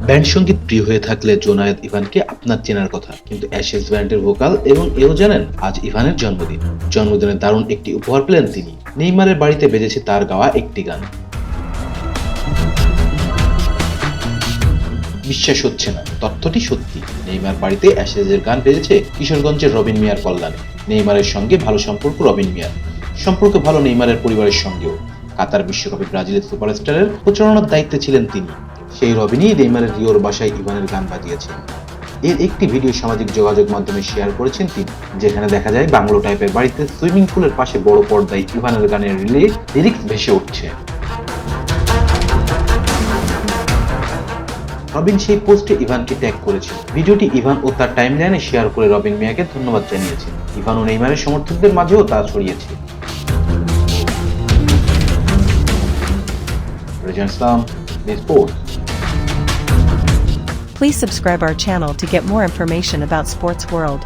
Band সঙ্গীত প্রিয় হয়ে থাকলে জোনায়েদ ইভানকে আপনার চেনার কথা, কিন্তু অ্যাশেজ ব্যান্ডের ভোকাল এবং এও জানেন আজ ইভানের জন্মদিন। জন্মদিনে দারুণ একটি উপহার পেলেন তিনি। নেইমারের বাড়িতে বেজেছে তার গাওয়া একটি গান। বিশ্বাস হচ্ছে না, তথ্যটি সত্যি। নেইমার বাড়িতে অ্যাশেজের গান বেজেছে কিশোরগঞ্জের রবিন মিয়ার কল্যাণে। নেইমারের সঙ্গে ভালো সম্পর্ক রবিন মিয়ার। সম্পর্ক ভালো নেইমারের পরিবারের সঙ্গেও। কাতার বিশ্বকাপে ব্রাজিলের সুপারস্টারের প্রচারণার দায়িত্বে ছিলেন তিনি। সেই রবিনই নেইমারের রিওর বাসায় ইভানের গান বাজিয়েছেন। এর একটি ভিডিও সামাজিক যোগাযোগ মাধ্যমে শেয়ার করেছেন তিনি, যেখানে দেখা যায় বাংলো টাইপের বাড়িতে সুইমিং পুলের পাশে বড় পর্দায় ইভানের গানের লিরিক্স ভেসে উঠছে। রবিন সেই পোস্টে ইভানকে ট্যাগ করেছেন। ভিডিওটি ইভান ও তার টাইমলাইনে শেয়ার করে রবিন মিয়াকে ধন্যবাদ জানিয়েছেন। ইভান ও নেইমারের সমর্থকদের মাঝেও তা ছড়িয়েছে। রেজান ইসলাম, sports. Please subscribe our channel to get more information about sports world.